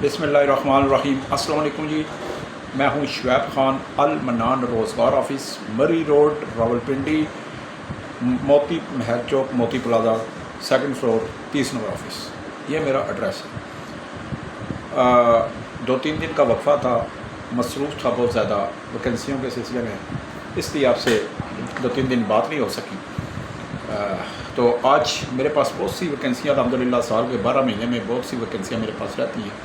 بسم اللہ الرحمن الرحیم۔ السلام علیکم جی، میں ہوں شعیب خان، المنان روزگار آفس، مری روڈ، راولپنڈی، موتی محل چوک، Moti plaza, second floor, 30 number office, یہ میرا ایڈریس ہے۔ 2-3 دن کا وقفہ تھا، مصروف تھا بہت زیادہ ویکینسیوں کے سلسلے میں، اس لیے آپ سے 2-3 دن بات نہیں ہو سکی۔ تو آج میرے پاس بہت سی ویکینسیاں الحمدللہ سال کے 12 مہینے میں بہت سی ویکینسیاں میرے پاس رہتی ہیں۔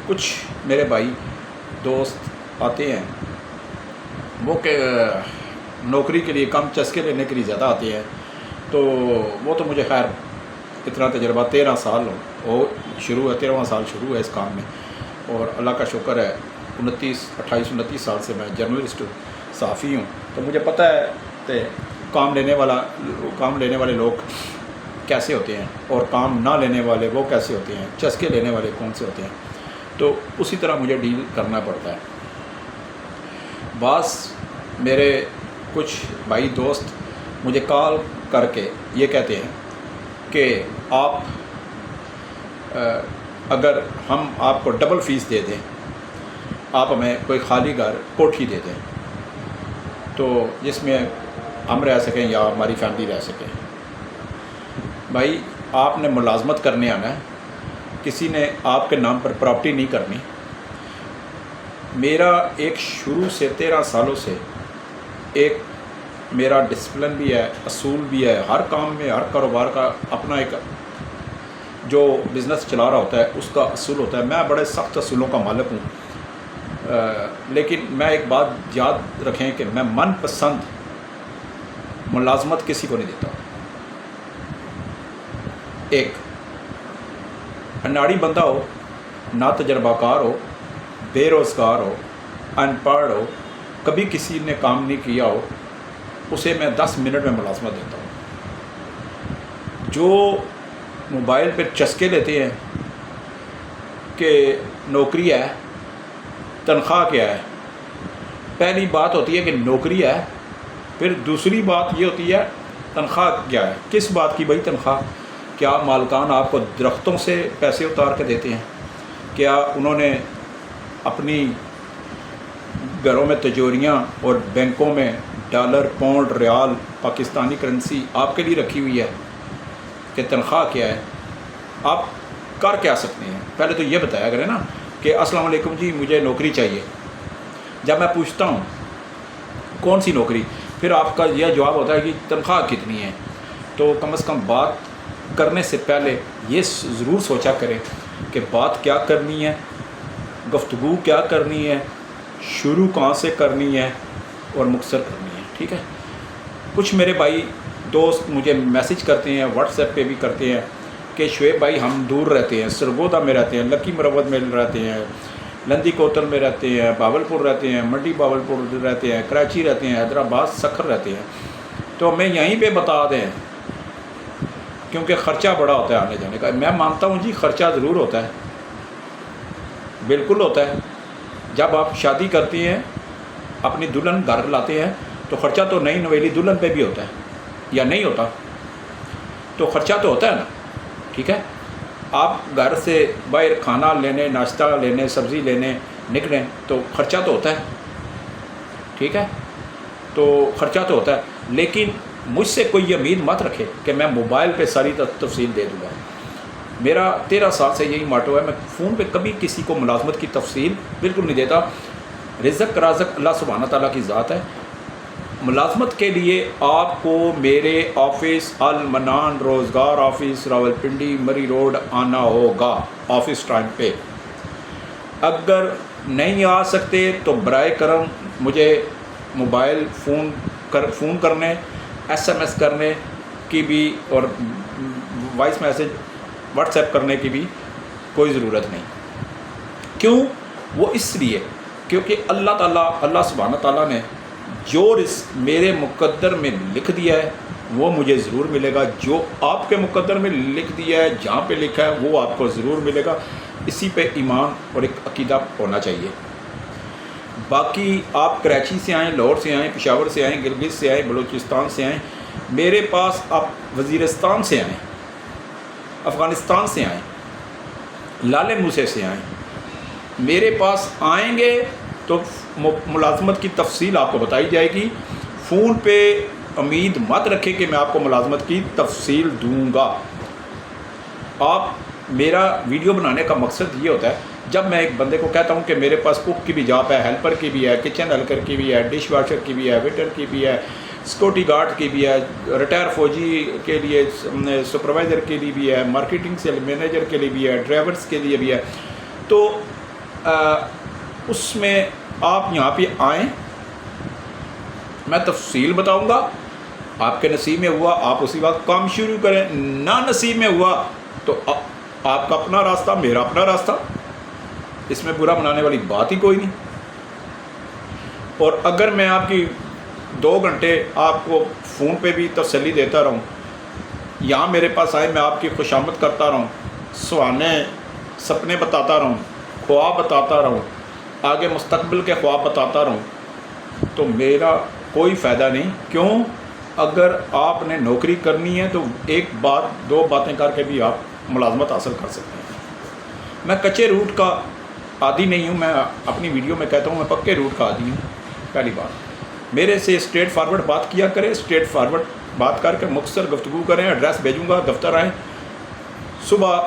کچھ میرے بھائی دوست آتے ہیں، وہ کہ نوکری کے لیے کم چسکے لینے کے لیے زیادہ آتے ہیں، تو وہ تو مجھے خیر اتنا تجربہ 13 سال ہو شروع ہے، 13واں سال شروع ہے اس کام میں، اور اللہ کا شکر ہے 28-29 سال سے میں جرنلسٹ صحافی ہوں، تو مجھے پتہ ہے کہ کام لینے والے لوگ کیسے ہوتے ہیں اور کام نہ لینے والے وہ کیسے ہوتے ہیں، چسکے لینے والے کون سے ہوتے ہیں، تو اسی طرح مجھے ڈیل کرنا پڑتا ہے۔ بعض میرے کچھ بھائی دوست مجھے کال کر کے یہ کہتے ہیں کہ آپ اگر ہم آپ کو ڈبل فیس دے دیں، آپ ہمیں کوئی خالی گھر کوٹھی دے دیں تو جس میں ہم رہ سکیں یا ہماری فیملی رہ سکے۔ بھائی آپ نے ملازمت کرنے آنا ہے، کسی نے آپ کے نام پر پراپرٹی نہیں کرنی۔ میرا ایک شروع سے 13 سالوں سے ایک میرا ڈسپلن بھی ہے، اصول بھی ہے، ہر کام میں ہر کاروبار کا اپنا ایک جو بزنس چلا رہا ہوتا ہے اس کا اصول ہوتا ہے۔ میں بڑے سخت اصولوں کا مالک ہوں، لیکن میں ایک بات یاد رکھیں کہ میں من پسند ملازمت کسی کو نہیں دیتا۔ ایک اناڑی بندہ ہو، نا تجربہ کار ہو، بے روزگار ہو، ان پڑھ ہو، کبھی کسی نے کام نہیں کیا ہو، اسے میں 10 منٹ میں ملازمت دیتا ہوں۔ جو موبائل پہ چسکے لیتے ہیں کہ نوکری ہے، تنخواہ کیا ہے، پہلی بات ہوتی ہے کہ نوکری ہے، پھر دوسری بات یہ ہوتی ہے تنخواہ کیا ہے۔ کس بات کی بھائی تنخواہ؟ کیا مالکان آپ کو درختوں سے پیسے اتار کے دیتے ہیں؟ کیا انہوں نے اپنی گھروں میں تجوریاں اور بینکوں میں ڈالر، پاؤنڈ، ریال، پاکستانی کرنسی آپ کے لیے رکھی ہوئی ہے کہ تنخواہ کیا ہے؟ آپ کر کیا سکتے ہیں؟ پہلے تو یہ بتایا کریں نا کہ السلام علیکم جی مجھے نوکری چاہیے۔ جب میں پوچھتا ہوں کون سی نوکری، پھر آپ کا یہ جواب ہوتا ہے کہ تنخواہ کتنی ہے، تو کم از کم بات کرنے سے پہلے یہ ضرور سوچا کریں کہ بات کیا کرنی ہے، گفتگو کیا کرنی ہے، شروع کہاں سے کرنی ہے اور مختصر کرنی ہے، ٹھیک ہے۔ کچھ میرے بھائی دوست مجھے میسج کرتے ہیں، واٹس ایپ پہ بھی کرتے ہیں کہ شعیب بھائی ہم دور رہتے ہیں، سرگودا میں رہتے ہیں، لکی مروت میں رہتے ہیں، لندی کوتل میں رہتے ہیں، بھاولپور رہتے ہیں، منڈی بھاولپور رہتے ہیں، کراچی رہتے ہیں، حیدرآباد سکھر رہتے ہیں، تو ہمیں یہیں پہ بتا دیں کیونکہ خرچہ بڑا ہوتا ہے آنے جانے کا۔ میں مانتا ہوں جی خرچہ ضرور ہوتا ہے، بالکل ہوتا ہے۔ جب آپ شادی کرتے ہیں، اپنی دلہن گھر لاتے ہیں تو خرچہ تو نئی نویلی دلہن پہ بھی ہوتا ہے یا نہیں ہوتا؟ تو خرچہ تو ہوتا ہے نا، ٹھیک ہے۔ آپ گھر سے باہر کھانا لینے، ناشتہ لینے، سبزی لینے نکلیں تو خرچہ تو ہوتا ہے، ٹھیک ہے، تو خرچہ تو ہوتا ہے۔ لیکن مجھ سے کوئی یہ امید مت رکھے کہ میں موبائل پہ ساری تفصیل دے دوں گا۔ میرا 13 سال سے یہی ماٹو ہے، میں فون پہ کبھی کسی کو ملازمت کی تفصیل بالکل نہیں دیتا۔ رزق رازق اللہ سبحانہ تعالیٰ کی ذات ہے۔ ملازمت کے لیے آپ کو میرے آفس المنان روزگار آفس راولپنڈی مری روڈ آنا ہوگا آفس ٹائم پہ۔ اگر نہیں آ سکتے تو برائے کرم مجھے موبائل فون کرنے، ایس ایم ایس کرنے کی بھی اور وائس میسج واٹس ایپ کرنے کی بھی کوئی ضرورت نہیں۔ کیوں؟ وہ اس لیے کیونکہ اللہ سبحانہ تعالیٰ نے جو رزق میرے مقدر میں لکھ دیا ہے وہ مجھے ضرور ملے گا، جو آپ کے مقدر میں لکھ دیا ہے جہاں پہ لکھا ہے وہ آپ کو ضرور ملے گا۔ اسی پہ ایمان اور ایک عقیدہ ہونا چاہیے۔ باقی آپ کراچی سے آئیں، لاہور سے آئیں، پشاور سے آئیں، گلگت سے آئیں، بلوچستان سے آئیں، میرے پاس آپ وزیرستان سے آئیں، افغانستان سے آئیں، لالے موسے سے آئیں، میرے پاس آئیں گے تو ملازمت کی تفصیل آپ کو بتائی جائے گی۔ فون پہ امید مت رکھیں کہ میں آپ کو ملازمت کی تفصیل دوں گا۔ آپ میرا ویڈیو بنانے کا مقصد یہ ہوتا ہے، جب میں ایک بندے کو کہتا ہوں کہ میرے پاس کوک کی بھی جاب ہے، ہیلپر کی بھی ہے، کچن ہیلپر کی بھی ہے، ڈش واشر کی بھی ہے، ویٹر کی بھی ہے، سیکورٹی گارڈ کی بھی ہے، ریٹائر فوجی کے لیے سپروائزر کے لیے بھی ہے، مارکیٹنگ سیل مینیجر کے لیے بھی ہے، ڈرائیورس کے لیے بھی ہے، تو اس میں آپ یہاں پہ آئیں، میں تفصیل بتاؤں گا۔ آپ کے نصیب میں ہوا آپ اسی وقت کام شروع کریں، نہ نصیب میں ہوا تو آپ کا اپنا راستہ، میرا اپنا راستہ، اس میں برا منانے والی بات ہی کوئی نہیں۔ اور اگر میں آپ کی 2 گھنٹے آپ کو فون پہ بھی تسلی دیتا رہوں، یہاں میرے پاس آئے میں آپ کی خوشامد کرتا رہوں، سپنے بتاتا رہوں، خواب بتاتا رہوں، آگے مستقبل کے خواب بتاتا رہوں، تو میرا کوئی فائدہ نہیں۔ کیوں؟ اگر آپ نے نوکری کرنی ہے تو 1 بات 2 باتیں کر کے بھی آپ ملازمت حاصل کر سکتے ہیں۔ میں کچے روٹ کا عادی نہیں ہوں، میں اپنی ویڈیو میں کہتا ہوں میں پکے روٹ کا عادی ہوں۔ پہلی بات، میرے سے اسٹریٹ فارورڈ بات کیا کریں، اسٹریٹ فارورڈ بات کر کے مختصر گفتگو کریں، ایڈریس بھیجوں گا، دفتر آئیں۔ صبح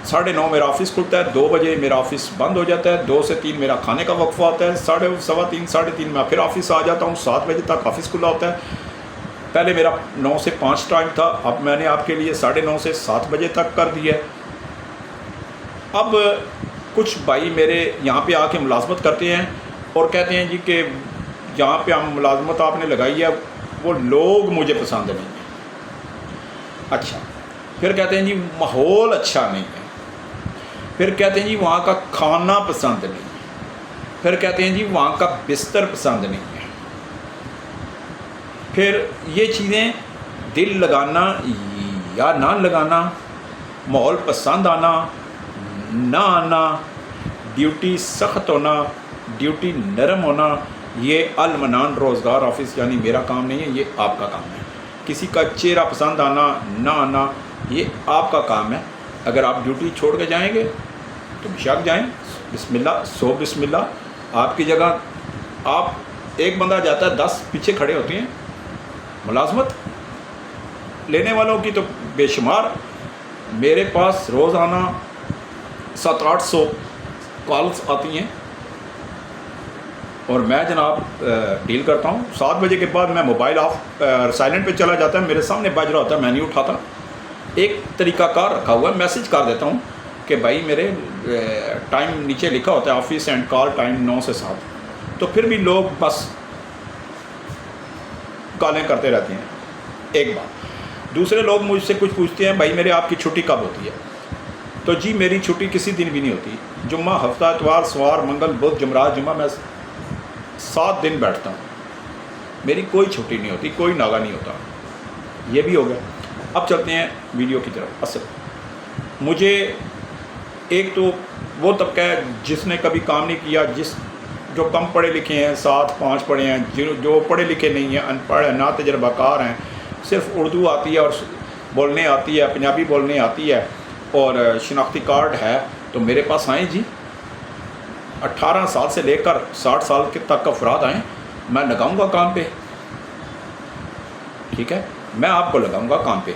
9:30 میرا آفس کھلتا ہے، 2 بجے میرا آفس بند ہو جاتا ہے، 2 سے 3 میرا کھانے کا وقفہ ہوتا ہے، 3:30 3:30 میں پھر آفس آ جاتا ہوں، 7 بجے تک آفس کھلا ہوتا ہے۔ پہلے میرا 9 سے 5 ٹائم تھا، اب میں نے آپ کے لیے 9:30 سے 7 بجے تک کر دیا ہے۔ اب کچھ بھائی میرے یہاں پہ آ کے ملازمت کرتے ہیں اور کہتے ہیں جی کہ جہاں پہ ہم ملازمت آپ نے لگائی ہے وہ لوگ مجھے پسند نہیں ہیں۔ اچھا، پھر کہتے ہیں جی ماحول اچھا نہیں ہے، پھر کہتے ہیں جی وہاں کا کھانا پسند نہیں ہے، پھر کہتے ہیں جی وہاں کا بستر پسند نہیں ہے۔ پھر یہ چیزیں دل لگانا یا نہ لگانا، ماحول پسند آنا نہ آنا، ڈیوٹی سخت ہونا، ڈیوٹی نرم ہونا، یہ المنان روزگار آفس یعنی میرا کام نہیں ہے، یہ آپ کا کام ہے۔ کسی کا چہرہ پسند آنا نہ آنا یہ آپ کا کام ہے۔ اگر آپ ڈیوٹی چھوڑ کے جائیں گے تو بشک جائیں، بسم اللہ، بسم اللہ۔ آپ کی جگہ آپ ایک بندہ جاتا ہے، 10 پیچھے کھڑے ہوتے ہیں۔ ملازمت لینے والوں کی تو بے شمار، میرے پاس روزانہ 700-800 کالز آتی ہیں اور میں جناب ڈیل کرتا ہوں۔ 7 بجے کے بعد میں موبائل سائلنٹ پہ چلا جاتا ہے، میرے سامنے بج رہا ہوتا ہے، میں نہیں اٹھاتا۔ ایک طریقہ کار رکھا ہوا ہے، میسج کر دیتا ہوں کہ بھائی میرے ٹائم نیچے لکھا ہوتا ہے آفس اینڈ کال ٹائم 9 سے 7، تو پھر بھی لوگ بس کالیں کرتے رہتے ہیں۔ ایک بات، دوسرے لوگ مجھ سے کچھ پوچھتے ہیں بھائی میرے آپ کی چھٹی کب ہوتی ہے؟ تو جی میری چھٹی کسی دن بھی نہیں ہوتی، جمعہ، ہفتہ، اتوار، سوار، منگل، بدھ، جمعرات، جمعہ میں 7 دن بیٹھتا ہوں، میری کوئی چھٹی نہیں ہوتی، کوئی ناغہ نہیں ہوتا۔ یہ بھی ہو گیا۔ اب چلتے ہیں ویڈیو کی طرف۔ اصل مجھے ایک تو وہ طبقہ ہے جس نے کبھی کام نہیں کیا، جو کم پڑھے لکھے ہیں، 7-5 پڑھے ہیں، جو پڑھے لکھے نہیں ہیں، ان پڑھ ہیں، نا تجربہ کار ہیں، صرف اردو آتی ہے اور بولنے آتی ہے، پنجابی بولنے آتی ہے اور شناختی کارڈ ہے، تو میرے پاس آئیں جی۔ 18 سال سے لے کر 60 سال تک افراد آئیں، میں لگاؤں گا کام پہ، ٹھیک ہے، میں آپ کو لگاؤں گا کام پہ۔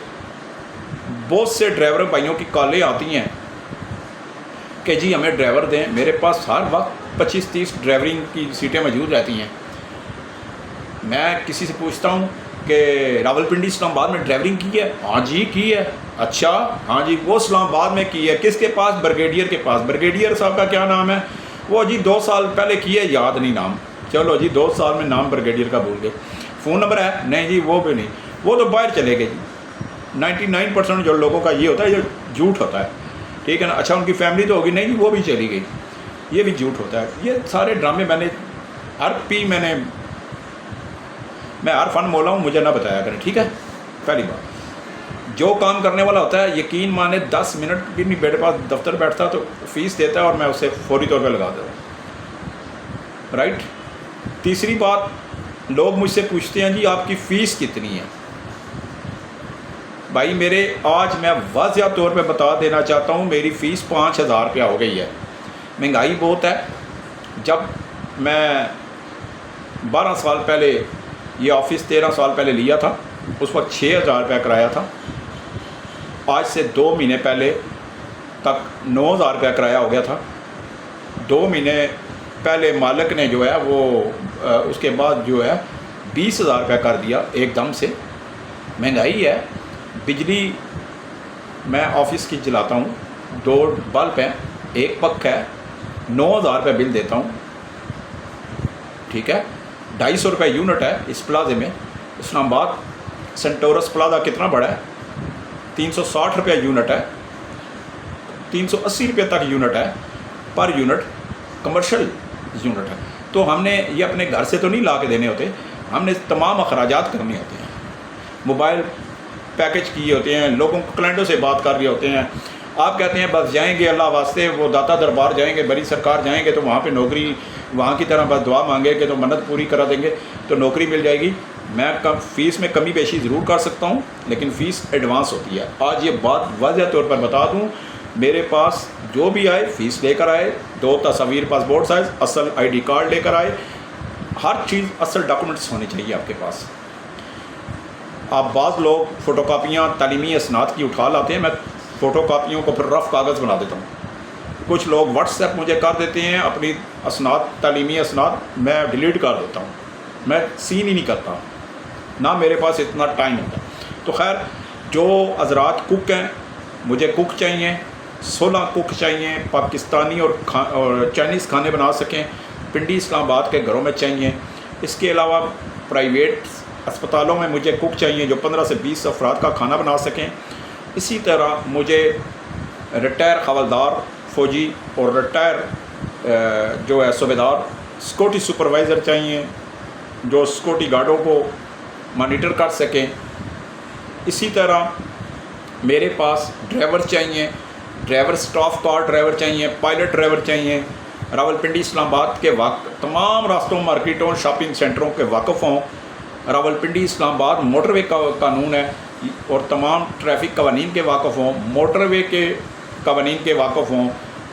بہت سے ڈرائیور بھائیوں کی کالیں آتی ہیں کہ جی ہمیں ڈرائیور دیں، میرے پاس ہر وقت 25-30 ڈرائیورنگ کی سیٹیں موجود رہتی ہیں۔ میں کسی سے پوچھتا ہوں کہ راولپنڈی اسلام آباد میں ڈرائیورنگ کی ہے؟ ہاں جی کی ہے۔ اچھا ہاں جی، وہ اسلام آباد میں کی ہے، کس کے پاس؟ بریگیڈیئر کے پاس۔ بریگیڈیئر صاحب کا کیا نام ہے؟ وہ جی 2 سال پہلے کی ہے، یاد نہیں نام، چلو جی 2 سال میں نام بریگیڈیئر کا بھول گئے۔ فون نمبر ہے؟ نہیں جی وہ بھی نہیں، وہ تو باہر چلے گئے جی۔ 99% جو لوگوں کا یہ ہوتا ہے، یہ جھوٹ ہوتا ہے، ٹھیک ہے نا۔ اچھا ان کی فیملی تو ہوگی؟ نہیں جی وہ بھی چلی گئی، یہ بھی جھوٹ ہوتا ہے۔ یہ سارے ڈرامے میں نے میں ہر فن مولا ہوں، مجھے نہ بتایا کریں، ٹھیک ہے۔ پہلی بات، جو کام کرنے والا ہوتا ہے یقین مانے 10 منٹ بھی نہیں میرے پاس دفتر بیٹھتا تو فیس دیتا ہے اور میں اسے فوری طور پہ لگا دیتا ہوں، رائٹ۔ تیسری بات، لوگ مجھ سے پوچھتے ہیں جی آپ کی فیس کتنی ہے؟ بھائی میرے آج میں واضح طور پہ بتا دینا چاہتا ہوں میری فیس 5,000 روپیہ ہو گئی ہے. مہنگائی بہت ہے. جب میں 12 سال پہلے یہ آفس 13 سال پہلے لیا تھا اس وقت 6,000 روپیہ کرایہ تھا. آج سے 2 مہینے پہلے تک 9,000 روپیہ کرایہ ہو گیا تھا. 2 مہینے پہلے مالک نے جو ہے وہ اس کے بعد جو ہے 20,000 روپیہ کر دیا ایک دم سے. مہنگائی ہے. بجلی میں آفس کی جلاتا ہوں, 2 بلب ہیں, 1 پنکھا ہے, 9,000 روپیہ بل دیتا ہوں. ٹھیک ہے. 250 روپے یونٹ ہے اس پلازے میں. اسلام آباد سینٹورس پلازا کتنا بڑا ہے؟ 360 روپیہ یونٹ ہے, 380 روپے تک یونٹ ہے پر یونٹ, کمرشل یونٹ ہے. تو ہم نے یہ اپنے گھر سے تو نہیں لا کے دینے ہوتے, ہم نے تمام اخراجات کرنے ہوتے ہیں. موبائل پیکج کیے ہوتے ہیں, لوگوں کو کلائنٹوں سے بات کر رہے ہوتے ہیں. آپ کہتے ہیں بس جائیں گے اللہ واسطے, وہ داتا دربار جائیں گے, بڑی سرکار جائیں گے تو وہاں پہ نوکری وہاں کی طرح بس دعا مانگے کہ تو منت پوری کرا دیں گے تو نوکری مل جائے گی. میں فیس میں کمی بیشی ضرور کر سکتا ہوں لیکن فیس ایڈوانس ہوتی ہے. آج یہ بات واضح طور پر بتا دوں, میرے پاس جو بھی آئے فیس لے کر آئے, 2 تصاویر پاسپورٹ سائز, اصل ID کارڈ لے کر آئے. ہر چیز اصل ڈاکومنٹس ہونے چاہیے آپ کے پاس. آپ بعض لوگ فوٹو کاپیاں تعلیمی اسناد کی اٹھا لاتے ہیں, میں فوٹو کاپیوں کو پھر رف کاغذ بنا دیتا ہوں. کچھ لوگ واٹس ایپ مجھے کر دیتے ہیں اپنی اسناد, تعلیمی اسناد, میں ڈیلیٹ کر دیتا ہوں. میں سین ہی نہیں کرتا, نہ میرے پاس اتنا ٹائم ہوتا. تو خیر, جو حضرات کک ہیں, مجھے کک چاہیے, 16 کک چاہیے, پاکستانی اور چائنیز کھانے بنا سکیں, پنڈی اسلام آباد کے گھروں میں چاہیے. اس کے علاوہ پرائیویٹ اسپتالوں میں مجھے کک چاہیے جو 15 سے 20 افراد کا کھانا بنا سکیں. اسی طرح مجھے ریٹائر حوالدار فوجی اور ریٹائر جو ہے صوبیدار سیکورٹی سپروائزر چاہیے جو سیکورٹی گارڈوں کو مانیٹر کر سکیں. اسی طرح میرے پاس ڈرائیور چاہیے, ڈرائیور اسٹاف کار ڈرائیور چاہیے, پائلٹ ڈرائیور چاہیے. راولپنڈی اسلام آباد کے تمام راستوں, مارکیٹوں, شاپنگ سینٹروں کے واقف ہوں. راولپنڈی اسلام آباد موٹر وے کا قانون ہے اور تمام ٹریفک قوانین کے واقف ہوں, موٹر وے کے قوانین کے واقف ہوں,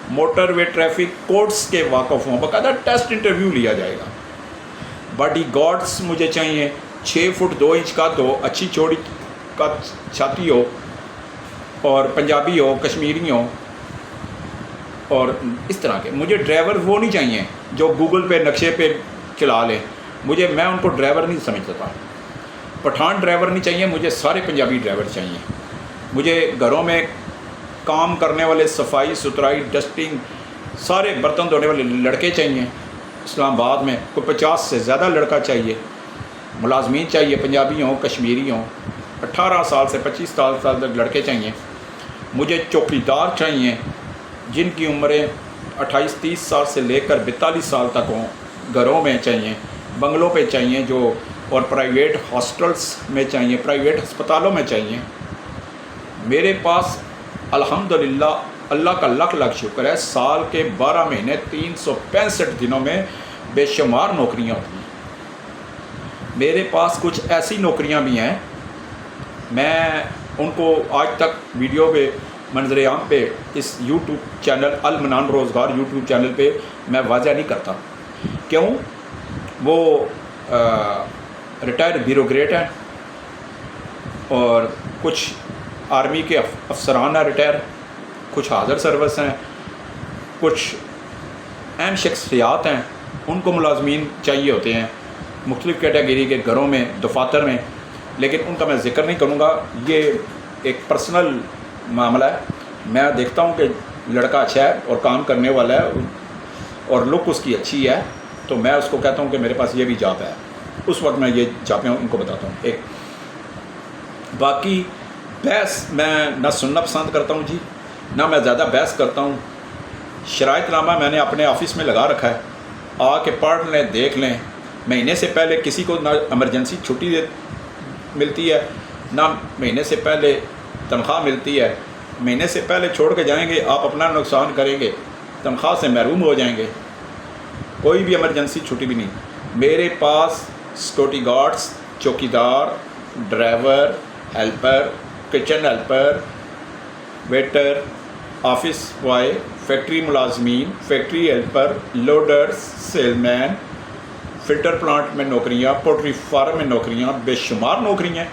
موٹر وے ٹریفک کوڈس کے واقف ہوں. باقاعدہ ٹیسٹ انٹرویو لیا جائے گا. باڈی گارڈز مجھے چاہیے 6 فٹ 2 انچ کا, 2 اچھی چوڑی کا چھاتی ہو, اور پنجابی ہو, کشمیری ہو, اور اس طرح کے. مجھے ڈرائیور وہ نہیں چاہیے جو گوگل پہ نقشے پہ چلا لیں. میں ان کو ڈرائیور نہیں سمجھتا. پٹھان ڈرائیور نہیں چاہیے, مجھے سارے پنجابی ڈرائیور چاہیے. مجھے گھروں میں کام کرنے والے, صفائی ستھرائی, ڈسٹنگ, سارے برتن دھونے والے لڑکے چاہیے. اسلام آباد میں کوئی 50 سے زیادہ لڑکا چاہیے, ملازمین چاہیے, پنجابی ہوں, کشمیری ہوں. 18 سال سے 25 سال تک لڑکے چاہیے. مجھے چوکیدار چاہیے جن کی عمریں 28-30 سال سے لے کر 42 سال تک ہوں. گھروں میں چاہیے, بنگلوں پہ چاہیے جو, اور پرائیویٹ ہاسٹلس میں چاہیے, پرائیویٹ ہسپتالوں میں چاہیے. میرے پاس الحمدللہ اللہ کا لاکھ لاکھ شکر ہے, سال کے 12 مہینے 365 دنوں میں بے شمار نوکریاں ہوتی ہیں. میرے پاس کچھ ایسی نوکریاں بھی ہیں, میں ان کو آج تک ویڈیو پہ, منظر عام پہ, اس یوٹیوب چینل المنان روزگار یوٹیوب چینل پہ میں واضح نہیں کرتا. کیوں؟ وہ ریٹائرڈ بیوروکریٹ ہیں, اور کچھ آرمی کے افسران ہیں ریٹائر, کچھ حاضر سروس ہیں, کچھ اہم شخصیات ہیں, ان کو ملازمین چاہیے ہوتے ہیں مختلف کیٹیگری کے گھروں میں, دفاتر میں. لیکن ان کا میں ذکر نہیں کروں گا, یہ ایک پرسنل معاملہ ہے. میں دیکھتا ہوں کہ لڑکا اچھا ہے اور کام کرنے والا ہے اور لک اس کی اچھی ہے, تو میں اس کو کہتا ہوں کہ میرے پاس یہ بھی جاب ہے. اس وقت میں یہ جابیں ان کو بتاتا ہوں. ایک باقی بحث میں نہ سننا پسند کرتا ہوں جی, نہ میں زیادہ بحث کرتا ہوں. شرائط نامہ میں نے اپنے آفس میں لگا رکھا ہے, آ کے پڑھ لیں, دیکھ لیں. مہینے سے پہلے کسی کو نہ ایمرجنسی چھٹی ملتی ہے, نہ مہینے سے پہلے تنخواہ ملتی ہے. مہینے سے پہلے چھوڑ کے جائیں گے آپ اپنا نقصان کریں گے, تنخواہ سے محروم ہو جائیں گے. کوئی بھی ایمرجنسی چھٹی بھی نہیں. میرے پاس سیکورٹی گارڈز, چوکیدار, driver, helper, kitchen helper, waiter, office boy, factory ملازمین، factory helper, loaders, sale man, filter plant میں نوکریاں، پولٹری فارم میں نوکریاں، بے شمار نوکریاں.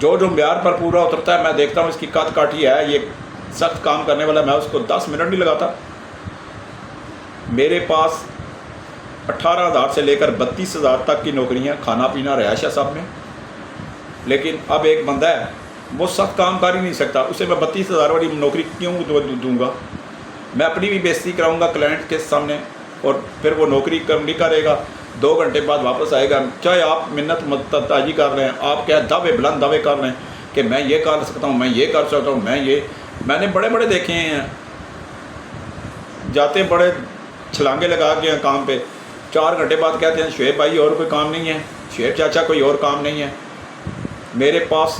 جو معیار پر پورا اترتا ہے میں دیکھتا ہوں اس کی قد کاٹھی ہے، یہ سخت کام کرنے والا، میں اس کو 10 منٹ نہیں لگاتا. میرے پاس 18,000 سے لے کر 32,000 تک کی نوکریاں، کھانا پینا رہائش ہے سب میں. لیکن اب ایک بندہ ہے وہ سخت کام کر ہی نہیں سکتا، اسے میں 32,000 والی نوکری کیوں دوں گا؟ میں اپنی بھی بےزتی کراؤں گا کلائنٹ کے سامنے، اور پھر وہ نوکری نہیں کرے گا، 2 گھنٹے بعد واپس آئے گا. چاہے آپ منت متاجی کر رہے ہیں، آپ کیا دعوے بلند دعوے کر رہے ہیں کہ میں یہ کر سکتا ہوں، میں یہ کر سکتا ہوں، میں نے بڑے بڑے دیکھے ہیں جاتے بڑے چھلانگے لگا کے ہیں کام پہ، 4 گھنٹے بعد کہتے ہیں شعیب بھائی اور کوئی کام نہیں ہے، شعیب چاچا کوئی اور کام نہیں ہے. میرے پاس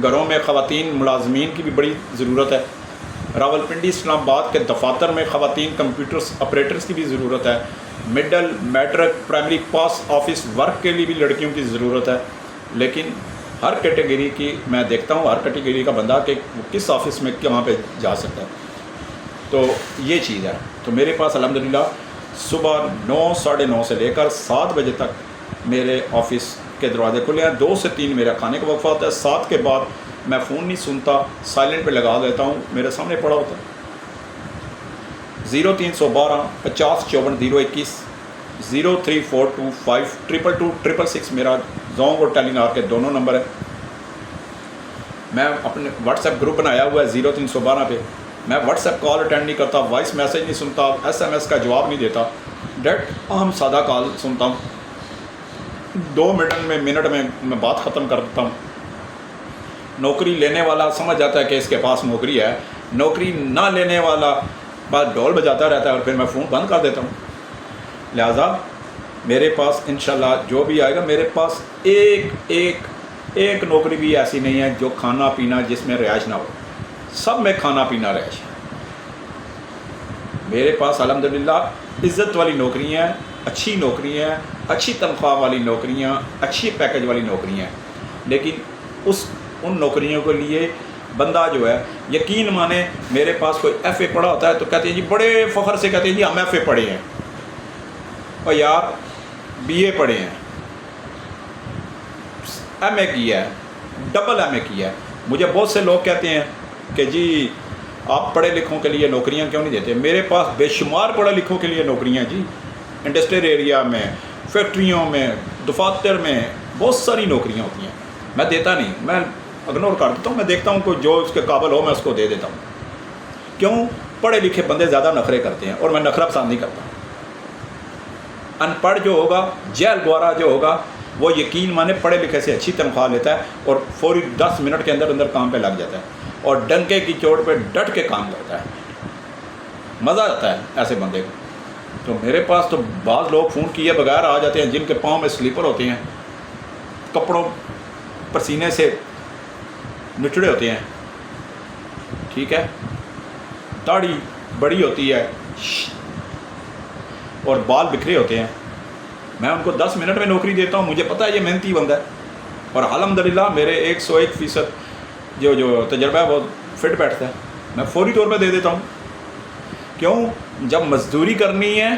گھروں میں خواتین ملازمین کی بھی بڑی ضرورت ہے. راولپنڈی اسلام آباد کے دفاتر میں خواتین کمپیوٹرز آپریٹرز کی بھی ضرورت ہے. مڈل میٹرک پرائمری پاس آفس ورک کے لیے بھی لڑکیوں کی ضرورت ہے. لیکن ہر کیٹیگری کی میں دیکھتا ہوں، ہر کیٹیگری کا بندہ کہ کس آفس میں کہاں پہ جا سکتا ہے. تو یہ چیز ہے. تو میرے پاس الحمدللہ صبح 9 ساڑھے 9 سے لے کر 7 بجے تک میرے آفس کے دروازے کھلے ہیں. 2 سے 3 میرا کھانے کا وقفہ ہوتا ہے. 7 کے بعد میں فون نہیں سنتا، سائلنٹ پہ لگا دیتا ہوں، میرے سامنے پڑا ہوتا ہے. 0312 50 54 021 03425 222 666 میرا زونگ اور ٹیلی نار کے دونوں نمبر ہیں. میں اپنے واٹس ایپ گروپ بنایا ہوا ہے 0312 پہ. میں واٹس ایپ کال اٹینڈ نہیں کرتا، وائس میسیج نہیں سنتا، SMS کا جواب نہیں دیتا، ڈائریکٹ عام سادہ کال سنتا ہوں. 2 منٹ میں میں بات ختم کر دیتا ہوں. نوکری لینے والا سمجھ جاتا ہے کہ اس کے پاس نوکری ہے، نوکری نہ لینے والا بس ڈھول بجاتا رہتا ہے اور پھر میں فون بند کر دیتا ہوں. لہٰذا میرے پاس انشاءاللہ جو بھی آئے گا، میرے پاس ایک نوکری بھی ایسی نہیں ہے جو کھانا پینا جس میں رہائش نہ ہو. سب میں کھانا پینا رہائش ہے. میرے پاس الحمدللہ عزت والی نوکریاں ہیں، اچھی نوکریاں ہیں، اچھی تنخواہ والی نوکریاں، اچھی پیکج والی نوکریاں ہیں. لیکن ان نوکریوں کے لیے بندہ جو ہے یقین مانے، میرے پاس کوئی FA پڑھا ہوتا ہے تو کہتے ہیں جی بڑے فخر سے کہتے ہیں جی ہم FA پڑھے ہیں، اور یار BA پڑھے ہیں، MA کیا ہے، ڈبل MA کیا ہے. مجھے بہت سے لوگ کہتے ہیں کہ جی آپ پڑھے لکھوں کے لیے نوکریاں کیوں نہیں دیتے؟ میرے پاس بے شمار پڑھے لکھوں کے لیے نوکریاں جی، انڈسٹریل ایریا میں، فیکٹریوں میں، دفاتر میں بہت ساری نوکریاں ہوتی ہیں. میں دیتا نہیں، میں اگنور کر دیتا ہوں. میں دیکھتا ہوں کہ جو اس کے قابل ہو میں اس کو دے دیتا ہوں. کیوں؟ پڑھے لکھے بندے زیادہ نخرے کرتے ہیں اور میں نخرہ پسند نہیں کرتا. ان پڑھ جو ہوگا، جیل گوارا جو ہوگا، وہ یقین مانے پڑھے لکھے سے اچھی تنخواہ لیتا ہے اور فوری 10 منٹ کے اندر کام پہ لگ جاتا ہے اور ڈنکے کی چوٹ پہ ڈٹ کے کام کرتا ہے. مزہ آتا ہے ایسے بندے کو. تو میرے پاس تو بعض لوگ فون کیے بغیر آ جاتے ہیں جن کے پاؤں میں سلیپر ہوتے ہیں، کپڑوں پسینے سے نچڑے ہوتے ہیں، ٹھیک ہے، داڑھی بڑی ہوتی ہے اور بال بکھرے ہوتے ہیں. میں ان کو 10 منٹ میں نوکری دیتا ہوں. مجھے پتہ ہے یہ محنتی بندہ ہے اور الحمدللہ میرے 101% جو تجربہ ہے وہ فٹ بیٹھتا ہے. میں فوری طور پہ دے دیتا ہوں. کیوں؟ جب مزدوری کرنی ہے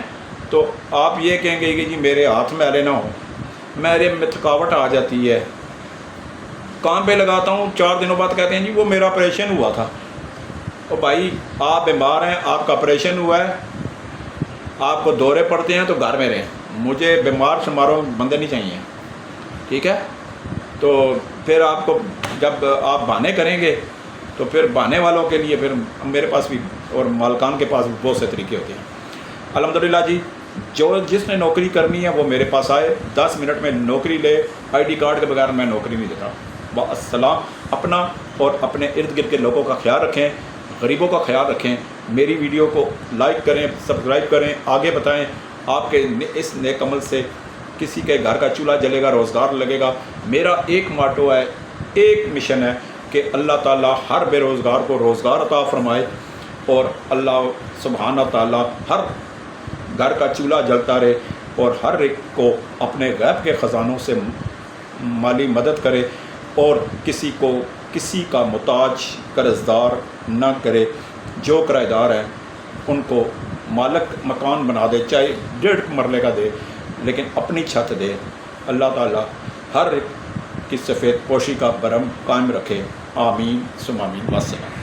تو آپ یہ کہیں گے کہ جی میرے ہاتھ میں میلے نہ ہو، میرے میں تھکاوٹ آ جاتی ہے. کام پہ لگاتا ہوں، 4 دنوں بعد کہتے ہیں جی وہ میرا آپریشن ہوا تھا. او بھائی آپ بیمار ہیں، آپ کا آپریشن ہوا ہے، آپ کو دورے پڑتے ہیں تو گھر میں رہیں. مجھے بیمار شماروں بندے نہیں چاہیے، ٹھیک ہے. تو پھر آپ کو جب آپ بہانے کریں گے تو پھر بہانے والوں کے لیے پھر میرے پاس بھی اور مالکان کے پاس بھی بہت سے طریقے ہوتے ہیں. الحمدللہ جی جس نے نوکری کرنی ہے وہ میرے پاس آئے، 10 منٹ میں نوکری لے. ID کارڈ کے بغیر میں نوکری نہیں دیتا. السلام. اپنا اور اپنے ارد گرد کے لوگوں کا خیال رکھیں، غریبوں کا خیال رکھیں. میری ویڈیو کو لائک کریں، سبسکرائب کریں، آگے بتائیں. آپ کے اس نیک عمل سے کسی کے گھر کا چولہا جلے گا، روزگار لگے گا. میرا ایک ماٹو ہے، ایک مشن ہے کہ اللہ تعالیٰ ہر بے روزگار کو روزگار عطا فرمائے اور اللہ سبحانہ تعالیٰ ہر گھر کا چولہا جلتا رہے اور ہر ایک کو اپنے غیب کے خزانوں سے مالی مدد کرے اور کسی کو کسی کا محتاج قرضدار نہ کرے. جو کرایہ دار ہیں ان کو مالک مکان بنا دے، چاہے 1.5 مرلے کا دے، لیکن اپنی چھت دے. اللہ تعالیٰ ہر ایک کی سفید پوشی کا برہم قائم رکھے. آمین ثم آمین. والسلام.